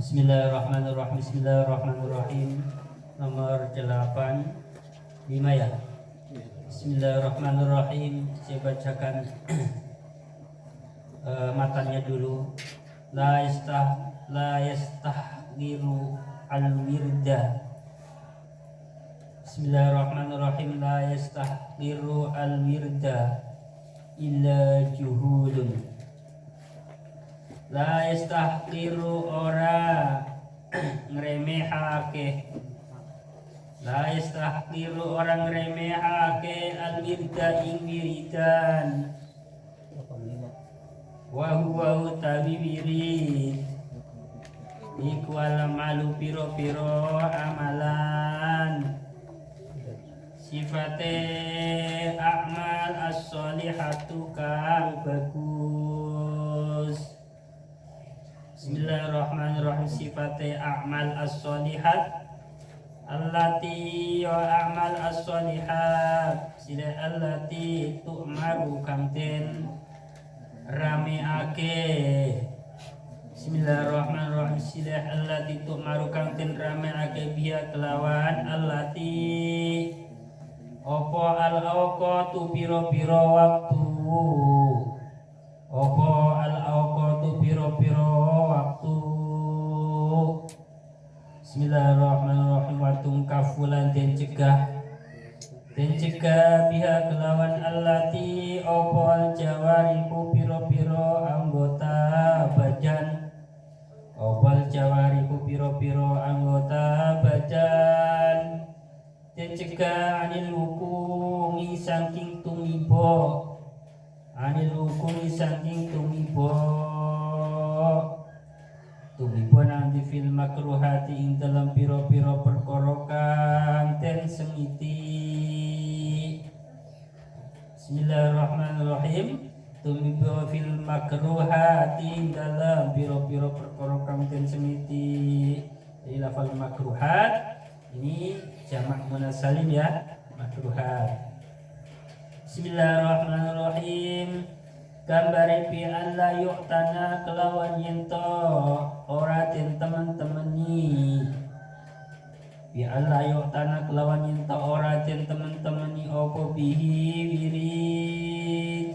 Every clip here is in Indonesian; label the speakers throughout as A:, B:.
A: Bismillahirrahmanirrahim. Bismillahirrahmanirrahim. Nomor 8 5 ya. Bismillahirrahmanirrahim. Saya bacakan matanya dulu. La yastahgiru al-wirda. Bismillahirrahmanirrahim. La yastahgiru al-wirda illa juhulun. La yastahqiru ora ngremehake. La yastahqiru ora ngremehake al-wirda ing wiridan. Wa huwa utawi wirid iku alamalu piro-piro amalan. Sifate a'mal as-solihatu kang bagus. Bismillahirrahmanirrahim. Sifate a'mal as-solihat allati wa a'mal as-solihat sila allati tu'maru kamten rameake. Bismillahirrahmanirrahim. Sila allati tu'maru kamten rameake biha kelawan allati opo al-awqatu piro-piro waktu. Opo al-awqatu piro-piro waktu. Bismillahirrahmanirrahim. Watung kafulan den cegah biha kelawan allati opo al-jawariku piro-piro anggota badan. Opo al-jawariku piro-piro anggota badan den cegah anil hukungi saking tumibo. Anil hukumi saking tumibo nanti fil makruhati ing dalam piro-piro perkara kang den semiti. Bismillahirrahmanirrahim. Tumibo fil makruhati ing dalam piro-piro perkara kang den semiti. Jadi lafal makruhat ini jamak munasalim ya, makruhat. Bismillahirrahmanirrahim. Gambare pi alla yu'tana kelawan yento ora den teman-temani. Bi alla yu'tana kelawan yento ora den teman-temani opo bihi wirid.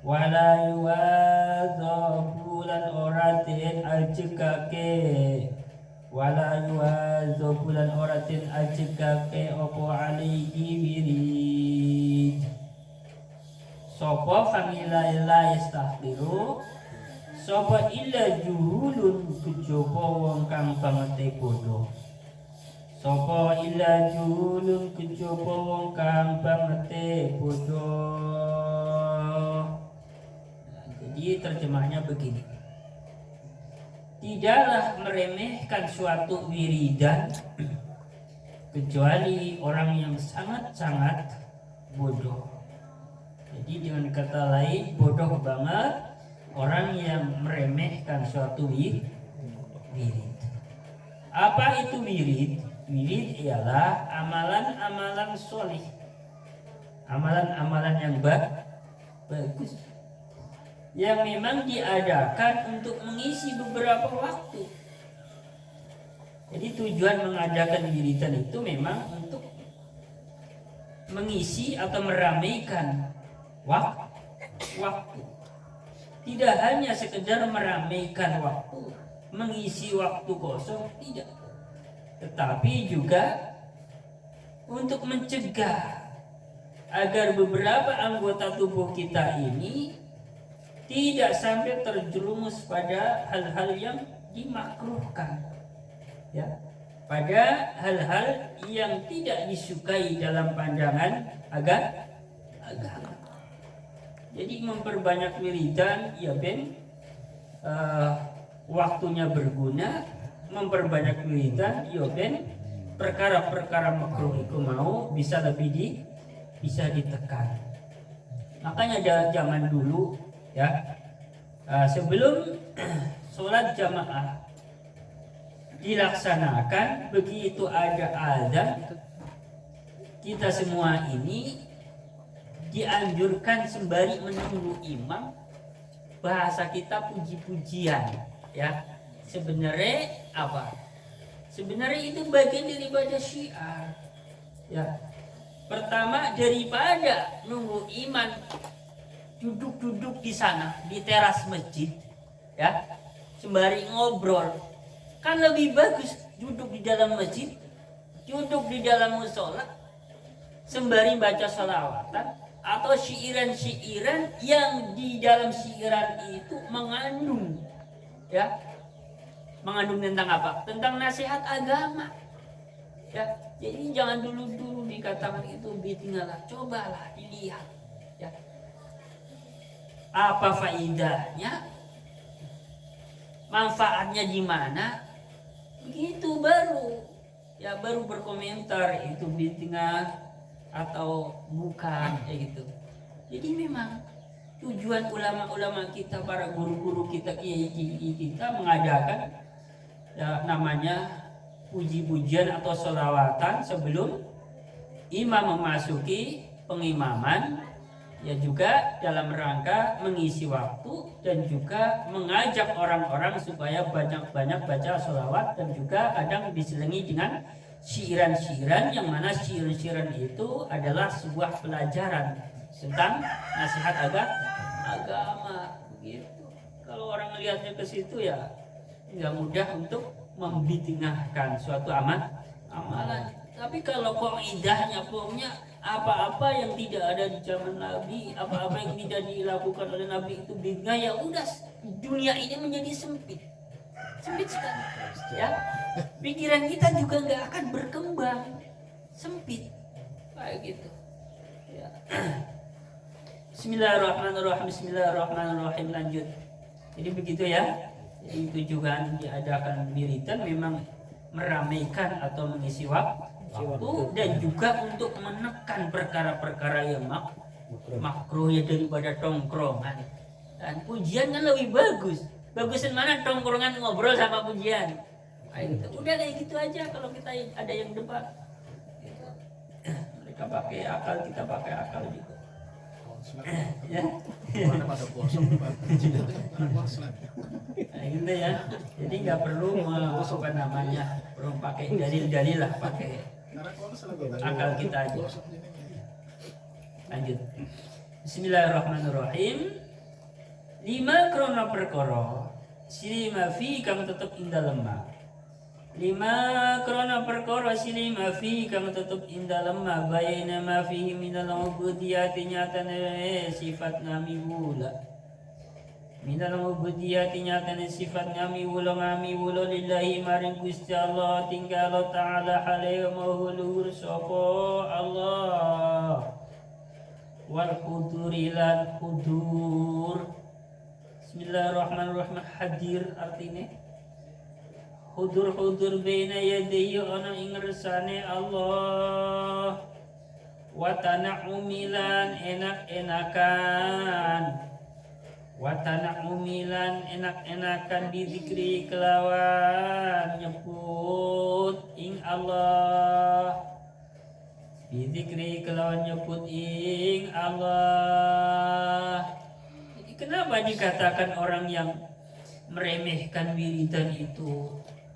A: Wala yuwazabulan ora den ajekake. Wala yuwazabulan ora den ajekake opo alaihi wirid. Sopo famila illa yastahqiru. Sopo illa juhulun kejaba wong kang bangete bodoh. Sopo illa juhulun kejaba wong kang bangete bodoh. Jadi terjemahnya begini. Tidaklah meremehkan suatu wiridan kecuali orang yang sangat-sangat bodoh. Jadi dengan kata lain, bodoh banget orang yang meremehkan suatu wirid. Apa itu wirid? Wirid ialah amalan-amalan solih, amalan-amalan yang bagus, yang memang diadakan untuk mengisi beberapa waktu. Jadi tujuan mengadakan wiridan itu memang untuk mengisi atau meramaikan waktu. Tidak hanya sekedar meramaikan waktu, mengisi waktu kosong, tidak. Tetapi juga untuk mencegah agar beberapa anggota tubuh kita ini tidak sampai terjerumus pada hal-hal yang dimakruhkan, ya, pada hal-hal yang tidak disukai dalam pandangan agama. Jadi memperbanyak wiridan ya ben waktunya berguna, memperbanyak wiridan ya ben perkara-perkara makruh itu mau bisa lebih bisa ditekan. Makanya zaman dulu ya, sebelum sholat jamaah dilaksanakan, begitu ada azan, kita semua ini dianjurkan sembari menunggu imam, bahasa kita puji-pujian ya, sebenarnya apa? Sebenarnya itu bagian daripada syiar. Ya. Pertama, daripada nunggu iman duduk-duduk di sana di teras masjid, ya, sembari ngobrol, kan lebih bagus duduk di dalam masjid, duduk di dalam musola, sembari baca sholawatan atau syiiran-syiiran yang di dalam syiiran itu mengandung, ya, mengandung tentang apa? Tentang nasihat agama, ya. Jadi jangan dulu dikatakan itu bitinggalah, cobalah dilihat, ya, apa faedahnya, manfaatnya di mana, begitu baru, ya, baru berkomentar itu bitingah atau bukan, ya gitu. Jadi memang tujuan ulama-ulama kita, para guru-guru kita, kiai-kiai kita mengadakan, ya, namanya puji-pujian atau sholawatan sebelum imam memasuki pengimaman, ya, juga dalam rangka mengisi waktu dan juga mengajak orang-orang supaya banyak-banyak baca sholawat, dan juga kadang diselingi dengan syiiran-syiiran, yang mana syiiran-syiiran itu adalah sebuah pelajaran tentang nasihat agama, begitu. Kalau orang melihatnya ke situ, ya nggak mudah untuk membitingahkan suatu amalan. Tapi kalau kaidahnya pokoknya apa-apa yang tidak ada di zaman Nabi, apa-apa yang tidak dilakukan oleh Nabi itu bid'ah, ya udah, dunia ini menjadi sempit sekali, ya. Pikiran kita juga nggak akan berkembang, sempit kayak gitu, ya. Bismillahirrahmanirrahim. Lanjut. Jadi begitu, ya. Jadi tujuan diadakan wiridan memang meramaikan atau mengisi waktu, dan juga untuk menekan perkara-perkara yang makruh, ya, daripada tongkrongan. Dan pujian kan lebih bagus. Bagusan mana tongkrongan ngobrol sama pujian? Gitu. Udah kayak gitu aja. Kalau kita ada yang debat, gitu. Mereka pakai akal, kita pakai akal juga. Ya. Nah, gitu, ya. Jadi nggak perlu apa namanya, perlu pakai dalil-dalil lah, pakai akal kita aja. Lanjut. Bismillahirrahmanirrahim. 5 krona perkara silima fi kang tetep indah lemah. 5 krona perkara silima fi kang tetep indah lemah, bayna ma fihi minal ubudiyati nyatane sifat ngami wula. Minal ubudiyati nyatane sifat ngami wula lillahi maring Gusti Allah, tinggal ta'ala hale mahuluhur sopo Allah. Wal hudurilan hudur. Bismillahirrahmanirrahim. Hadir artinya hudur baina yadayhi, ana ing ngersane Allah. Wa tana'umilan enak-enakan bizikri kelawan nyebut ing Allah. Bizikri kelawan nyebut ing Allah. Kenapa dikatakan orang yang meremehkan wiridan itu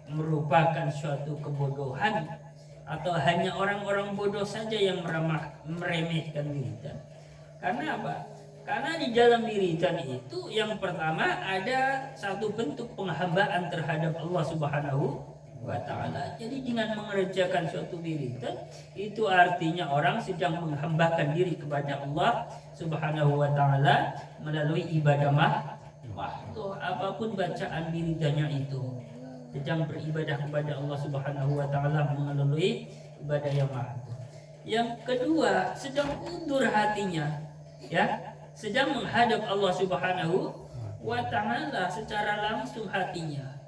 A: merupakan suatu kebodohan, atau hanya orang-orang bodoh saja yang meremehkan wiridan? Karena apa? Karena di dalam wiridan itu yang pertama ada satu bentuk penghambaan terhadap Allah Subhanahu wa ta'ala. Jadi dengan mengerjakan suatu wiridan itu artinya orang sedang menghambakan diri kepada Allah Subhanahu wa ta'ala melalui ibadah waktu apapun bacaan wiridannya itu, sedang beribadah kepada Allah Subhanahu wa ta'ala melalui ibadah yang mahal. Yang kedua, sedang undur hatinya, ya, sedang menghadap Allah Subhanahu wa ta'ala secara langsung hatinya.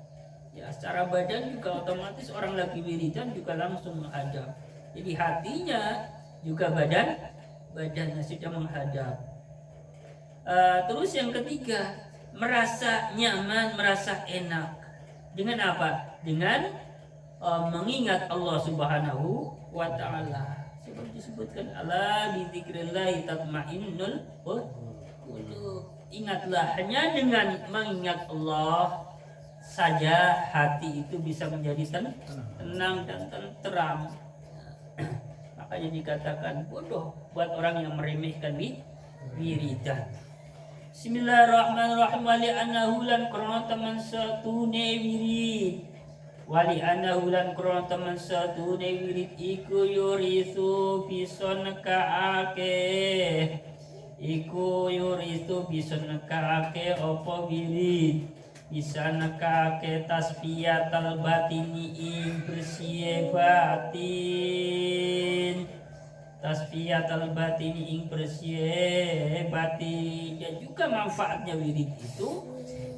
A: Ya, secara badan juga otomatis orang lagi wiridan juga langsung menghadap. Jadi hatinya juga badannya sudah menghadap. Terus yang ketiga, merasa nyaman, merasa enak. Dengan apa? Dengan mengingat Allah Subhanahu wa ta'ala. Seperti disebutkan, ala bi dzikrillah tatmainnul qulub. Ingatlah, hanya dengan mengingat Allah saja hati itu bisa menjadi tenang dan tenteram. Makanya dikatakan bodoh buat orang yang meremehkan wiridan. Bismillahirrahmanirrahim. Wali anahu lan krono teman satune wirid. Wali anahu lan krono teman satune wirid iku yurisu bison kaake. Iku yurisu bison kaake opo wirid. Bisa nekake tasfiyatal batini ing bersih batin. Tasfiyatal batini ing bersih batin. Dan juga manfaatnya wirid itu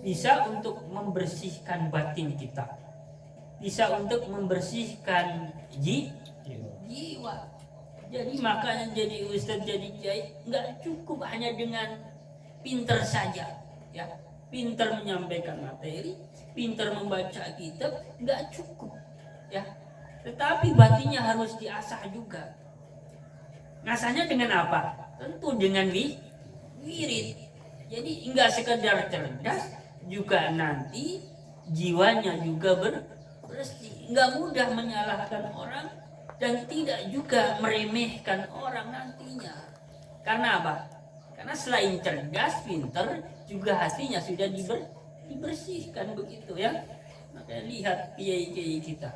A: bisa untuk membersihkan batin kita, bisa untuk membersihkan jiwa. Jadi makanya jadi ustadz, jadi kiai nggak cukup hanya dengan pinter saja, ya. Pinter menyampaikan materi, pinter membaca kitab, nggak cukup, ya. Tetapi batinnya harus diasah juga. Ngasahnya dengan apa? Tentu dengan wirid. Jadi nggak sekedar cerdas, juga nanti jiwanya juga bersih. Nggak mudah menyalahkan orang dan tidak juga meremehkan orang nantinya. Karena apa? Karena selain cerdas, pinter, juga hatinya sudah dibersihkan begitu, ya. Maka lihat kiai-kiai kita,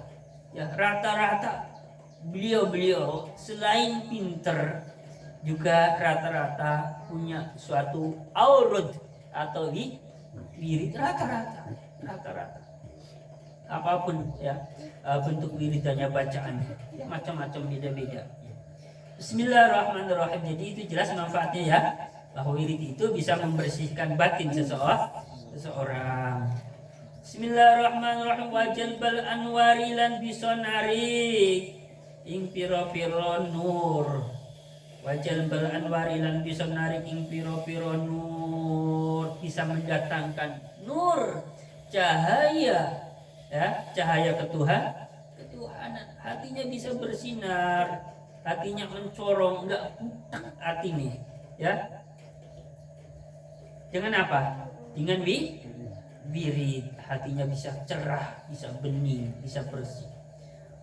A: ya, rata-rata beliau selain pinter juga rata-rata punya suatu aurud atau wirid, rata-rata apapun, ya, bentuk wiridannya, bacaannya macam-macam, beda-beda. Bismillahirrahmanirrahim. Jadi itu jelas manfaatnya, ya, bahwa wirid itu bisa membersihkan batin seseorang. Bismillahirrahmanirrahim. Wajal bal anwari lan bisa narik ing piro-piro nur. Wajal bal anwari lan bisa narik ing piro-piro nur, bisa mendatangkan nur, cahaya, ya, cahaya ketuhanan. Hatinya bisa bersinar, hatinya mencorong, enggak butak hatinya, ya. Dengan apa? Dengan wirid, hatinya bisa cerah, bisa bening, bisa bersih.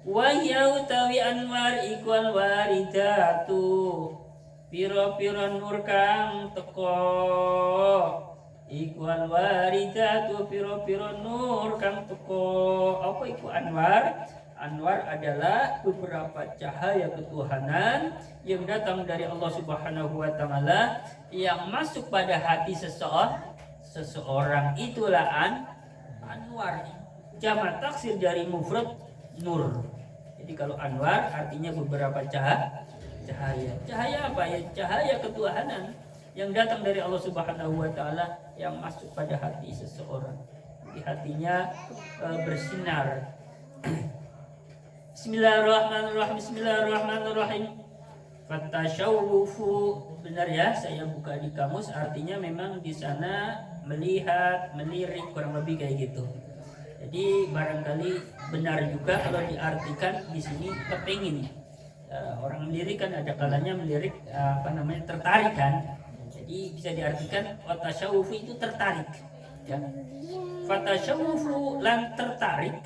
A: Wa yautawi anwar ikwal waridatu, piro-piro nur kang teko. Ikwal waridatu, piro-piro nur kang teko. Apa iku anwar? Anwar adalah beberapa cahaya ketuhanan yang datang dari Allah Subhanahu wa taala yang masuk pada hati seseorang. Itulah anwar. Jamak taksir dari mufrad nur. Jadi kalau anwar artinya beberapa cahaya. Cahaya apa, ya? Cahaya ketuhanan yang datang dari Allah Subhanahu wa taala yang masuk pada hati seseorang. Di hatinya bersinar. Bismillahirrahmanirrahim. Fatashawufu, benar, ya, saya buka di kamus, artinya memang di sana melihat, melirik, kurang lebih kayak gitu. Jadi barangkali benar juga kalau diartikan di sini kepengin. Orang melirik kan ada kalanya melirik tertarik kan. Jadi bisa diartikan fatashawufu itu tertarik, ya. Fatashawufu lan tertarik,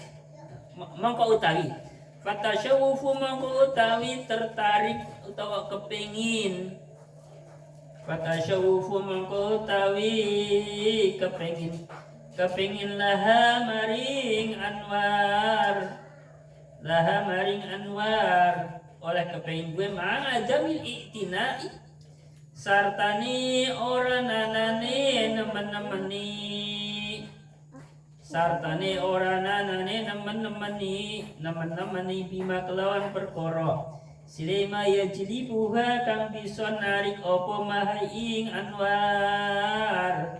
A: mongko utawi. Fatashawufu mongko utawi tertarik utawa kepengin. Fatashawufu mongko utawi kepengin laha maring anwar, oleh kepengin gue ma'adamil i'tina'i sartani ora nanane nemen-nemeni bima kelawan perkara silema yajlibuha kang bisa narik apa maha ing anwar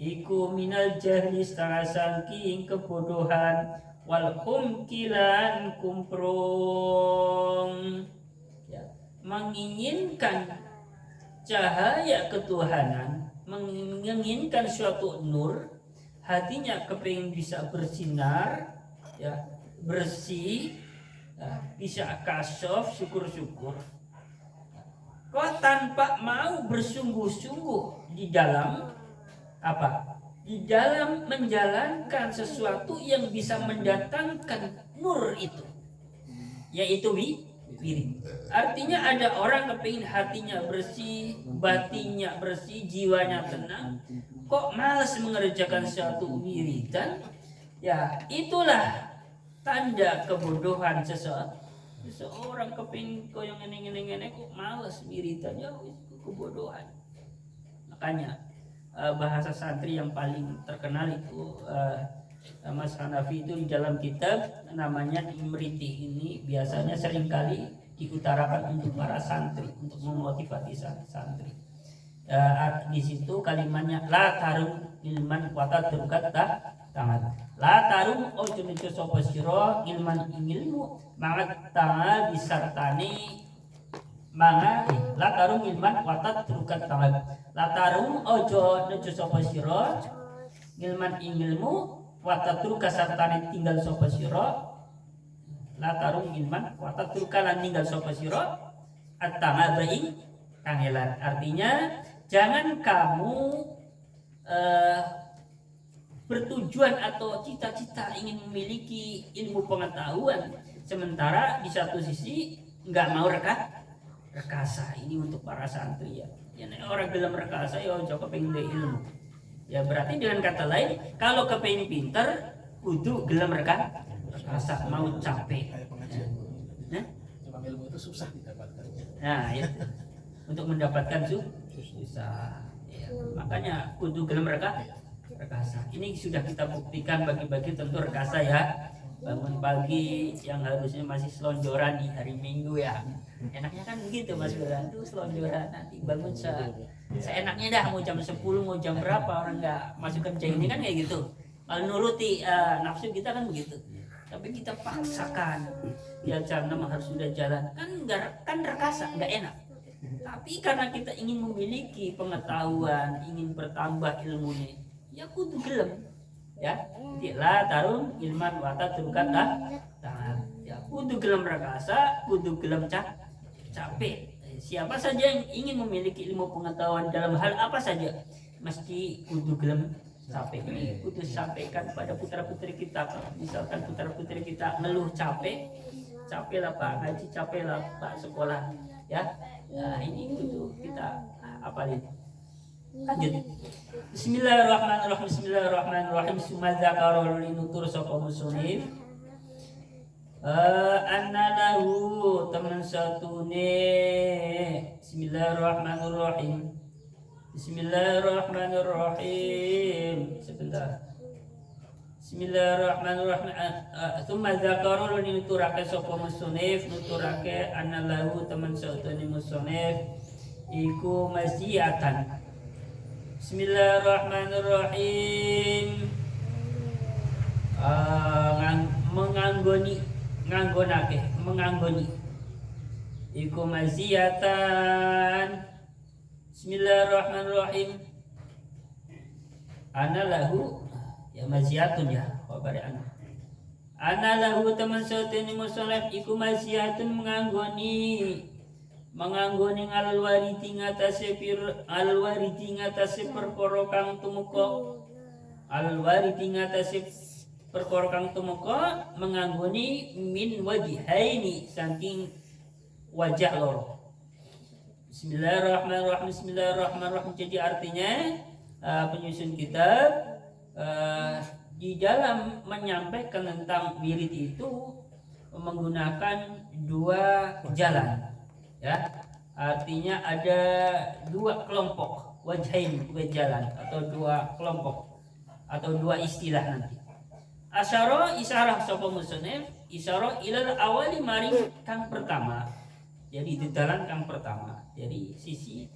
A: iku minal jahli setengah saking kebodohan wal humkilan kumprung, ya, menginginkan cahaya ketuhanan, menginginkan suatu nur, hatinya kepingin bisa bersinar, ya, bersih, ya, bisa kasaf, syukur-syukur. Kok tanpa mau bersungguh-sungguh di dalam apa? di dalam menjalankan sesuatu yang bisa mendatangkan nur itu, yaitu wirid. Artinya ada orang kepingin hatinya bersih, batinnya bersih, jiwanya tenang, kok malas mengerjakan suatu wiridan, ya itulah tanda kebodohan seseorang kepingin koyo ngene kok malas wiridan, ya itu kebodohan. Makanya bahasa santri yang paling terkenal itu Mas Hanafi itu di dalam kitab namanya Imriti ini biasanya seringkali diutarakan untuk para santri untuk memotivasi santri. Di situ kalimatnya la tarum ilman wata terukat tangan. La tarum ojo nejo sapa sira ilman ilmu mangat tangan disartani manga la tarum ilman wata terukat tangan. La tarum ojo nejo sapa sira ilman ilmu watatur kasartane tinggal sapa sira latarung ilman watatur kalan tinggal sapa sira at-tamabaing kangelan. Artinya jangan kamu bertujuan atau cita-cita ingin memiliki ilmu pengetahuan sementara di satu sisi nggak mau rekasa. Ini untuk para santri ya. Ya orang dalam rekasa ya coba pengen ilmu. Ya berarti dengan kata lain, kalau kepengen pinter, kudu gelem rekasa, mau capek.
B: Cuma ilmu itu susah didapatkan.
A: Nah itu untuk mendapatkan susah. Ya, makanya kudu gelem rekasa. Ini sudah kita buktikan bagi-bagi tentu rekasa ya. Bangun pagi yang harusnya masih selonjoran di hari Minggu ya. Enaknya kan begitu Mas Bulan tuh selonjoran nanti bangun seenaknya dah mau jam 10 mau jam berapa orang nggak masuk kerja ini kan kayak gitu. Kalau nuruti nafsu kita kan begitu. Tapi kita paksakan ya jam 6 harus sudah jalan kan rekasa nggak enak. Tapi karena kita ingin memiliki pengetahuan, ingin bertambah ilmunya, ya kudu gelem ya. La tarung ilman wata terukat tangan. Ya kudu gelem rekasa, kudu gelem capek. Siapa saja yang ingin memiliki ilmu pengetahuan dalam hal apa saja mesti kudu gelem capek. Ini kudu sampaikan pada putra-putri kita. Misalkan putra-putri kita ngeluh capek lah Pak ngaji, capek lah Pak sekolah ya. Nah ini kudu kita apalin. Lanjut. Bismillahirrahmanirrahim. Bismillahirrahmanirrahim. Summa dzakara linutur sapa musonif anna lahu teman satune. Bismillahirrahmanirrahim. Bismillahirrahmanirrahim. Sebentar. Bismillahirrahmanirrahim. Tsumma dzakara nuturake sapa musonif nuturake anna lahu teman satune musonif iku masyiatan. Bismillahirrahmanirrahim. Menganggoni iku maziyatan. Bismillahirrahmanirrahim. Ana lahu ya maziyatun ya khabari ana lahu teman satene musallaf iku maziyatun menganggoni alwariti ngatasé perkara kang menganggoni min wajhaini saking wajah loro. Bismillahirrahmanirrahim. Jadi artinya penyusun kitab di dalam menyampaikan tentang wirid itu menggunakan dua jalan. Ya, artinya ada dua kelompok wajhain, dua jalan atau dua kelompok atau dua istilah nanti. Asyara isyarah sapa musannif isyarah ilal awali maring kang pertama. Jadi di jalan kang pertama. Jadi sisi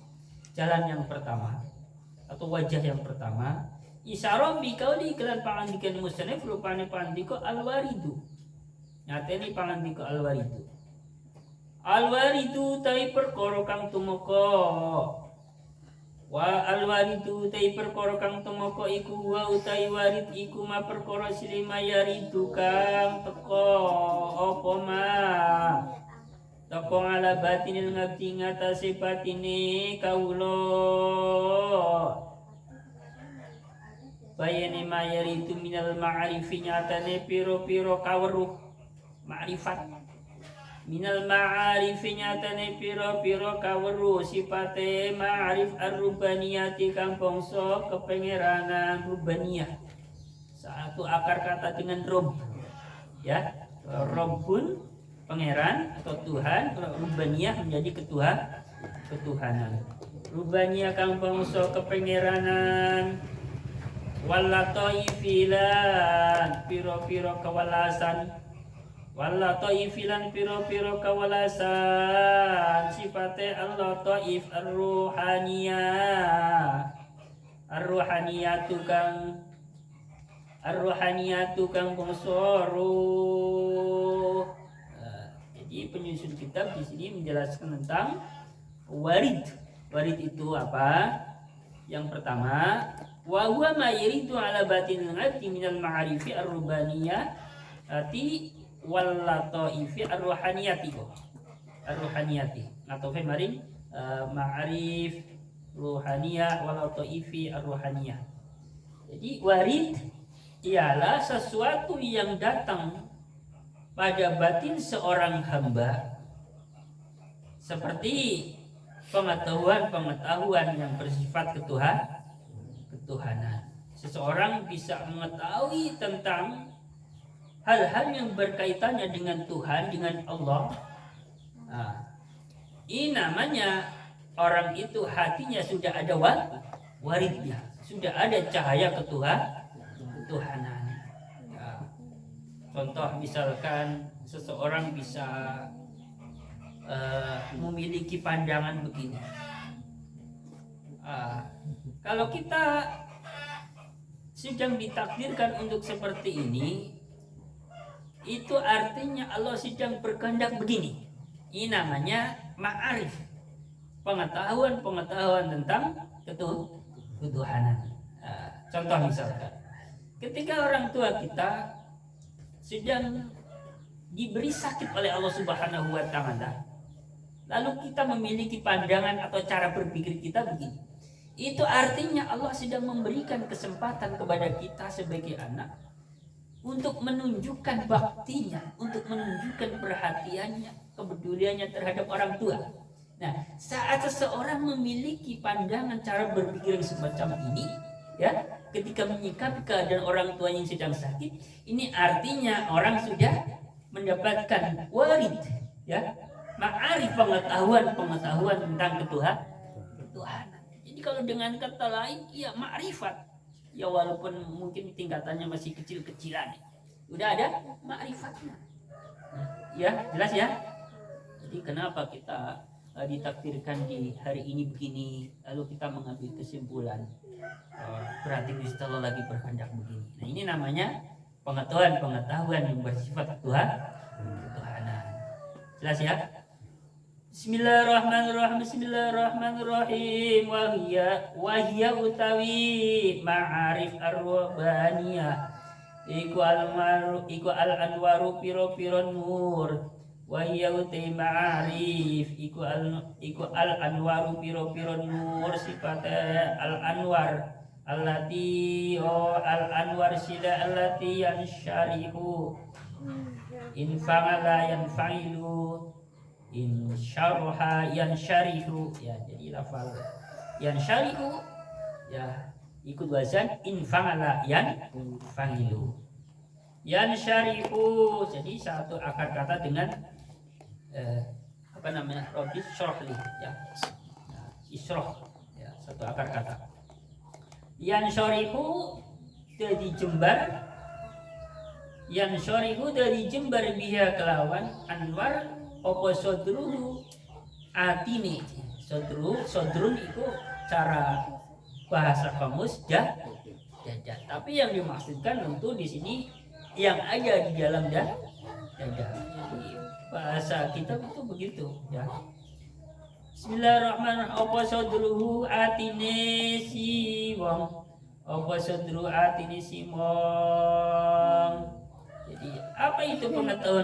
A: jalan yang pertama atau wajah yang pertama. Isyarah bikauli kelan pangandikan musannif rupane pandika alwaridu. Nyateni pangandika alwaridu. Alwaridu tai perkara kang tumeka. Wa alwaridu tai perkara kang tumeka iku wa utai warid iku ma perkara silima yaridu kang teka apa ma. Teka ala batinil ngabdi ngatasé batine kawula. bayane mayari itu minal ma'arifi nyatane piro-piro kaweruh ma'rifat minal ma'arifi nyatane piro-piro kaweruh sifate ma'arif ar-rubaniyati kang bangsa kepengeranan rubaniyah. Satu akar kata dengan rob ya, robun pangeran atau Tuhan, rubaniyah menjadi ketuhanan. Rubaniyah kang bangsa kepengeranan wallataifilan piro-piro kewalasan wallataifilan piro-piro kewalasan sifate Allah taif ar-ruhaniyatu kang bangsa ruh. Jadi penyusun kitab di sini menjelaskan tentang warid. Warid itu apa? Yang pertama, wa huwa ma yaridu ala batinil abdi minal ma'arifi ar-rubaniyah ati wal lataifi ar-ruhaniyati. Ar-ruhaniyati. Atau maring ma'arif ruhaniyah wal lataifi ar-ruhaniyah. Jadi warid ialah sesuatu yang datang pada batin seorang hamba seperti pengetahuan yang bersifat ketuhanan. Seseorang bisa mengetahui tentang hal-hal yang berkaitannya dengan Tuhan, dengan Allah. Nah, ini namanya orang itu hatinya sudah ada waridnya, sudah ada cahaya ketuhanan. Ya. Contoh misalkan seseorang bisa memiliki pandangan begini. Kalau kita sedang ditakdirkan untuk seperti ini, itu artinya Allah sedang berkehendak begini. Ini namanya ma'arif, pengetahuan tentang ketuhanan. Contoh misalkan, ketika orang tua kita sedang diberi sakit oleh Allah Subhanahu wa Ta'ala, lalu kita memiliki pandangan atau cara berpikir kita begini, itu artinya Allah sedang memberikan kesempatan kepada kita sebagai anak untuk menunjukkan baktinya, untuk menunjukkan perhatiannya, kepeduliannya terhadap orang tua. Nah, saat seseorang memiliki pandangan cara berpikir semacam ini, ya, ketika menyikapi keadaan orang tua yang sedang sakit, ini artinya orang sudah mendapatkan warid, ya, ma'arif, pengetahuan tentang ketuhanan. Jadi kalau dengan kata lain, ya ma'rifat, ya walaupun mungkin tingkatannya masih kecil-kecilan, udah ada ma'rifatnya. Ya, jelas ya. Jadi kenapa kita ditakdirkan di hari ini begini, lalu kita mengambil kesimpulan, berarti Gusti Allah lagi berkehendak begini. Nah, ini namanya pengetahuan yang bersifat ketuhanan. Jelas ya? Bismillahirrahmanirrahim. Wahya utawi ma'arif ar-rubaniyah iku al-anwaru piro-piro nur. Wahya utawi ma'arif iku al-anwaru piro-piro nur, sifatnya al-anwar allati al-anwar sida allati yansyarihu in fa'ala yanfa'ilu in syarha yansyarihu. Ya, jadi lafal yansyarihu ya ikut wazan in fa'ala yanfa'ilu. Yansyarihu jadi satu akar kata dengan Robis syrohli ya, isroh ya, satu akar kata. Yansyarihu dari jembar biha kelawan anwar opo sodruhu atine. Sodrun itu cara bahasa kamus dada. Tapi yang dimaksudkan tentu di sini yang ada di dalam dada. Jadi bahasa kita itu begitu ya. Bismillahirrahmanirrahim. Apa sodruhu atine si wong. Apa sodru atine si mong. Jadi apa itu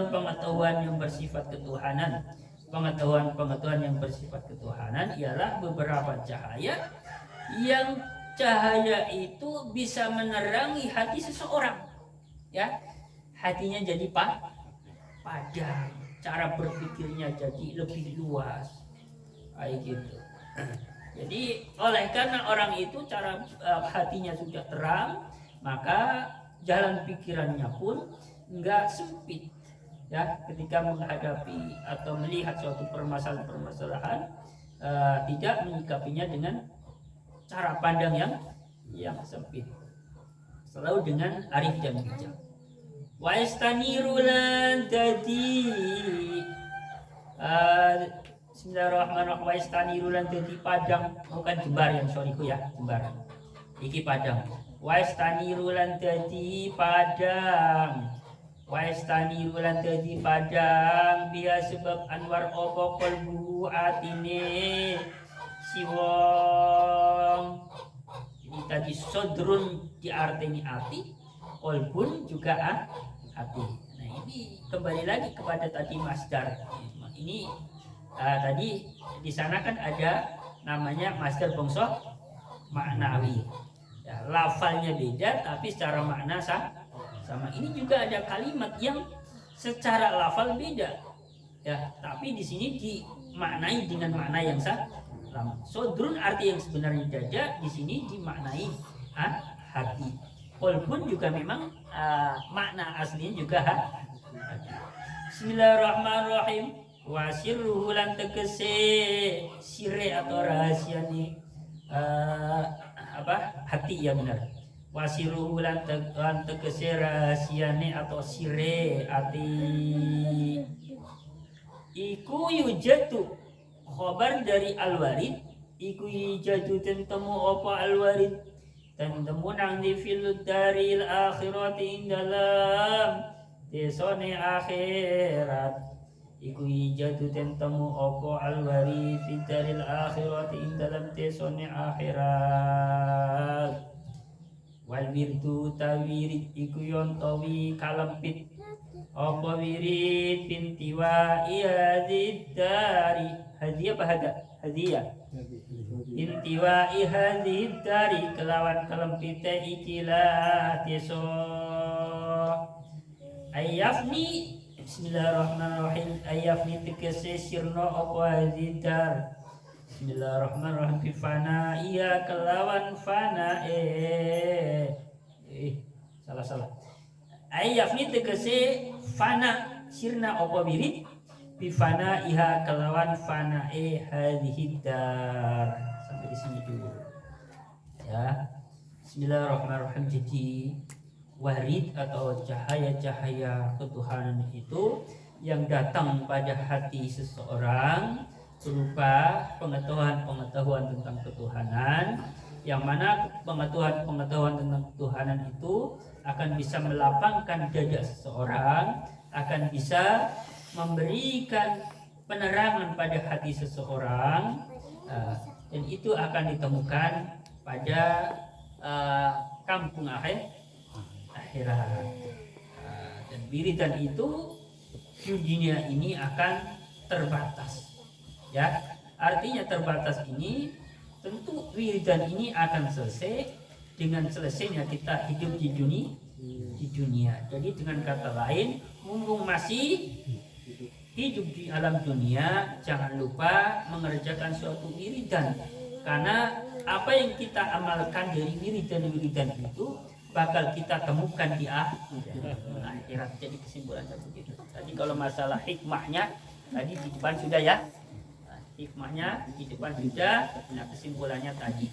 A: pengetahuan yang bersifat ketuhanan? Pengetahuan yang bersifat ketuhanan ialah beberapa cahaya yang cahaya itu bisa menerangi hati seseorang, ya, hatinya jadi padang, cara berpikirnya jadi lebih luas, kayak gitu. Jadi oleh karena orang itu cara hatinya sudah terang, maka jalan pikirannya pun nggak sempit, ya, ketika menghadapi atau melihat suatu permasalahan tidak menyikapinya dengan cara pandang yang sempit, selalu dengan arif dan bijak. Wa istanirulan tadi Bismillahirrahmanirrahim. Wa istanirulan tadi padang, bukan jembar yang sorryku ya, jembar iki padang. Wa istanirulan tadi padang, wa istanirulan tadi padang biya sebab anwar opo kolbu atine si wong. Ini tadi sodrun diartikan hati, kolbun juga hati. Nah ini kembali lagi kepada tadi masdar. Ini tadi di sana kan ada namanya masdar bongso maknawi. Ya, lafalnya beda tapi secara makna sama. Ini juga ada kalimat yang secara lafal beda, ya, tapi di sini dimaknai dengan makna yang sama. Sodrun arti yang sebenarnya dada, di sini dimaknai hati. Kolbun juga memang makna aslinya juga hati. Bismillahirrahmanirrahim. Wasirruhu lan tegese sire atau rahasia nih hati, ya benar. Wasiruhu lan tegese rahasia nih atau sire hati. Iku yujatu khobar dari al-warid, iku yujatu tentemu apa al-warid, tentemu nang di fil daril akhirati dalam desone akhirat. Iku ijadu tentemu opo alwari fitaril akhirati dalam tesone akhirat. Wal wirdu tawirid iku yontowi kalempit opo wirid pintiwa ihadid dari hadiah apa hadiah pintiwa ihadid dari kelawan kalempite ikilah teso ayafni. Bismillahirrahmanirrahim. Ayafni tegese sirno apa hadidar. Bismillahirrahmanirrahim. Fana iya kelawan fana salah. Ayafni tegese fana sirna apa wirid. Bifana iha kelawan fana hadidar. Sampai di sini dulu. Ya. Bismillahirrahmanirrahim. Jadi warid atau cahaya-cahaya ketuhanan itu yang datang pada hati seseorang berupa pengetahuan tentang ketuhanan, yang mana pengetahuan tentang ketuhanan itu akan bisa melapangkan dada seseorang, akan bisa memberikan penerangan pada hati seseorang, dan itu akan ditemukan pada kampung akhirat. Dan wiridan itu di dunia ini akan terbatas, ya, artinya terbatas ini tentu wiridan ini akan selesai dengan selesainya kita hidup di dunia. Jadi dengan kata lain, mumpung masih hidup di alam dunia, jangan lupa mengerjakan suatu wiridan, karena apa yang kita amalkan dari wiridan itu bakal kita temukan di akhirat. Jadi kesimpulannya begitu. Tadi kalau masalah hikmahnya tadi di depan sudah, ya. Hikmahnya di depan sudah. Nah, kesimpulannya tadi